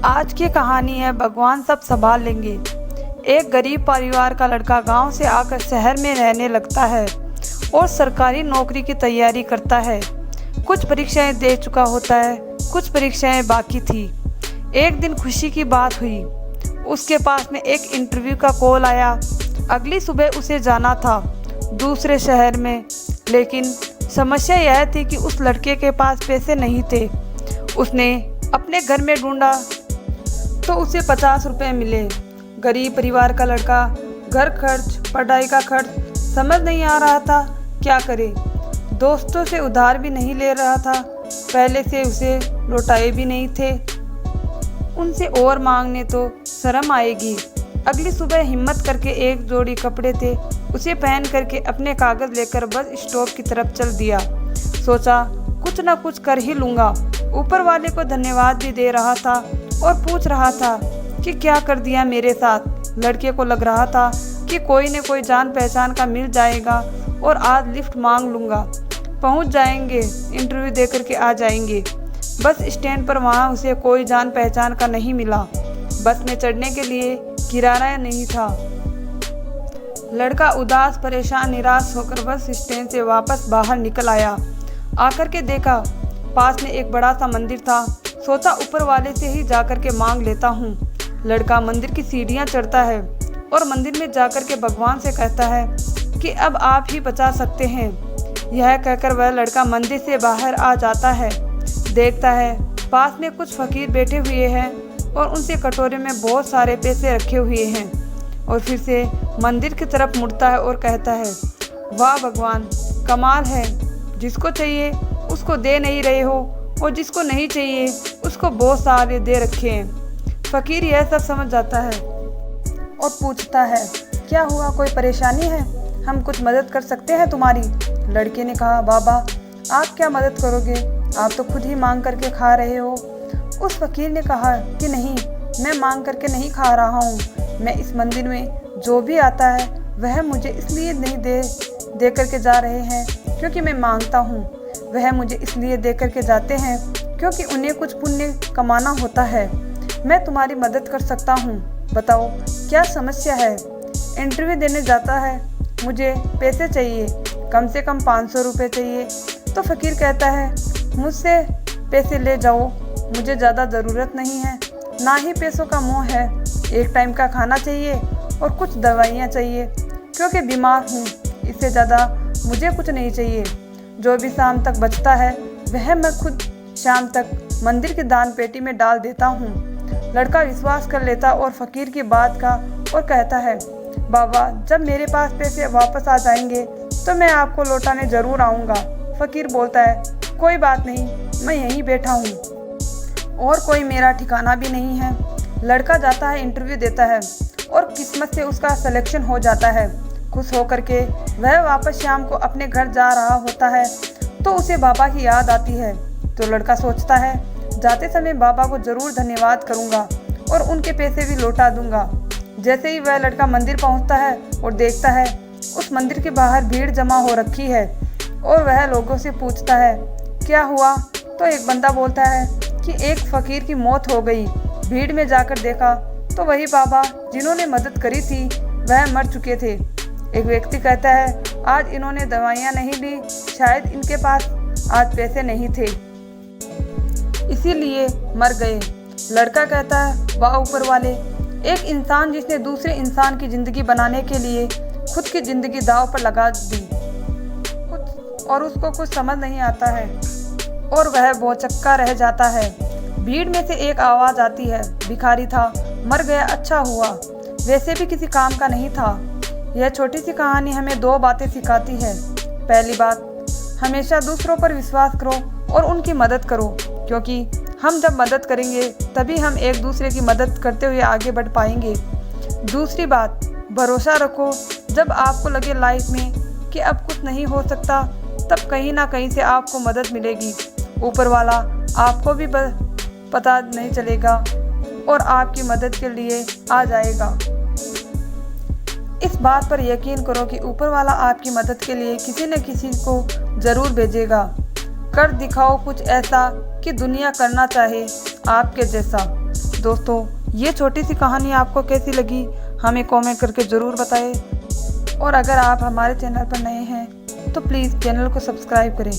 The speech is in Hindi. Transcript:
आज की कहानी है भगवान सब संभाल लेंगे। एक गरीब परिवार का लड़का गांव से आकर शहर में रहने लगता है और सरकारी नौकरी की तैयारी करता है। कुछ परीक्षाएं दे चुका होता है, कुछ परीक्षाएं बाकी थी। एक दिन खुशी की बात हुई, उसके पास में एक इंटरव्यू का कॉल आया। अगली सुबह उसे जाना था दूसरे शहर में, लेकिन समस्या यह थी कि उस लड़के के पास पैसे नहीं थे। उसने अपने घर में ढूंढा तो उसे 50 रुपये मिले। गरीब परिवार का लड़का, घर खर्च, पढ़ाई का खर्च समझ नहीं आ रहा था क्या करे। दोस्तों से उधार भी नहीं ले रहा था, पहले से उसे लौटाए भी नहीं थे। उनसे और मांगने तो शर्म आएगी। अगली सुबह हिम्मत करके एक जोड़ी कपड़े थे, उसे पहन करके अपने कागज़ लेकर बस स्टॉप की तरफ चल दिया। सोचा कुछ ना कुछ कर ही लूँगा। ऊपर वाले को धन्यवाद भी दे रहा था और पूछ रहा था कि क्या कर दिया मेरे साथ। लड़के को लग रहा था कि कोई न कोई जान पहचान का मिल जाएगा और आज लिफ्ट मांग लूँगा, पहुँच जाएंगे, इंटरव्यू दे करके आ जाएंगे। बस स्टैंड पर वहाँ उसे कोई जान पहचान का नहीं मिला। बस में चढ़ने के लिए किराया नहीं था। लड़का उदास, परेशान, निराश होकर बस स्टैंड से वापस बाहर निकल आया। आकर के देखा पास में एक बड़ा सा मंदिर था। सोचा ऊपर वाले से ही जाकर के मांग लेता हूँ। लड़का मंदिर की सीढ़ियाँ चढ़ता है और मंदिर में जाकर के भगवान से कहता है कि अब आप ही बचा सकते हैं। यह कहकर वह लड़का मंदिर से बाहर आ जाता है। देखता है पास में कुछ फकीर बैठे हुए हैं और उनसे कटोरे में बहुत सारे पैसे रखे हुए हैं, और फिर से मंदिर की तरफ मुड़ता है और कहता है, वाह भगवान, कमाल है, जिसको चाहिए उसको दे नहीं रहे हो और जिसको नहीं चाहिए उसको बहुत सारे दे रखे हैं। फकीर यह सब समझ जाता है और पूछता है, क्या हुआ, कोई परेशानी है, हम कुछ मदद कर सकते हैं तुम्हारी। लड़के ने कहा, बाबा आप क्या मदद करोगे, आप तो खुद ही मांग करके खा रहे हो। उस फकीर ने कहा कि नहीं, मैं मांग करके नहीं खा रहा हूँ। मैं इस मंदिर में जो भी आता है वह मुझे इसलिए नहीं दे करके जा रहे हैं क्योंकि मैं मांगता हूँ। वह मुझे इसलिए दे करके जाते हैं क्योंकि उन्हें कुछ पुण्य कमाना होता है। मैं तुम्हारी मदद कर सकता हूँ, बताओ क्या समस्या है। इंटरव्यू देने जाता है, मुझे पैसे चाहिए, कम से कम 500 रुपये चाहिए। तो फकीर कहता है, मुझसे पैसे ले जाओ, मुझे ज़्यादा ज़रूरत नहीं है, ना ही पैसों का मोह है। एक टाइम का खाना चाहिए और कुछ दवाइयाँ चाहिए क्योंकि बीमार हूँ, इससे ज़्यादा मुझे कुछ नहीं चाहिए। जो भी शाम तक बचता है वह मैं खुद शाम तक मंदिर की दान पेटी में डाल देता हूँ। लड़का विश्वास कर लेता और फकीर की बात का और कहता है, बाबा जब मेरे पास पैसे वापस आ जाएंगे तो मैं आपको लौटाने ज़रूर आऊँगा। फकीर बोलता है, कोई बात नहीं, मैं यहीं बैठा हूँ और कोई मेरा ठिकाना भी नहीं है। लड़का जाता है, इंटरव्यू देता है और किस्मत से उसका सिलेक्शन हो जाता है। खुश होकर के वह वापस शाम को अपने घर जा रहा होता है तो उसे बाबा की याद आती है। तो लड़का सोचता है, जाते समय बाबा को ज़रूर धन्यवाद करूँगा और उनके पैसे भी लौटा दूँगा। जैसे ही वह लड़का मंदिर पहुँचता है और देखता है उस मंदिर के बाहर भीड़ जमा हो रखी है और वह लोगों से पूछता है, क्या हुआ। तो एक बंदा बोलता है कि एक फ़कीर की मौत हो गई। भीड़ में जाकर देखा तो वही बाबा जिन्होंने मदद करी थी वह मर चुके थे। एक व्यक्ति कहता है, आज इन्होंने दवाइयाँ नहीं ली, शायद इनके पास आज पैसे नहीं थे इसीलिए मर गए। लड़का कहता है, वाह ऊपर वाले, एक इंसान जिसने दूसरे इंसान की ज़िंदगी बनाने के लिए खुद की ज़िंदगी दांव पर लगा दी और उसको कुछ समझ नहीं आता है और वह भौचक्का रह जाता है। भीड़ में से एक आवाज़ आती है, भिखारी था, मर गया, अच्छा हुआ, वैसे भी किसी काम का नहीं था। यह छोटी सी कहानी हमें 2 बातें सिखाती है। पहली बात, हमेशा दूसरों पर विश्वास करो और उनकी मदद करो, क्योंकि हम जब मदद करेंगे तभी हम एक दूसरे की मदद करते हुए आगे बढ़ पाएंगे। दूसरी बात, भरोसा रखो, जब आपको लगे लाइफ में कि अब कुछ नहीं हो सकता तब कहीं ना कहीं से आपको मदद मिलेगी। ऊपर वाला आपको भी पता नहीं चलेगा और आपकी मदद के लिए आ जाएगा। इस बात पर यकीन करो कि ऊपर वाला आपकी मदद के लिए किसी न किसी को ज़रूर भेजेगा। कर दिखाओ कुछ ऐसा कि दुनिया करना चाहे आपके जैसा। दोस्तों, ये छोटी सी कहानी आपको कैसी लगी हमें कमेंट करके ज़रूर बताएं। और अगर आप हमारे चैनल पर नए हैं तो प्लीज़ चैनल को सब्सक्राइब करें।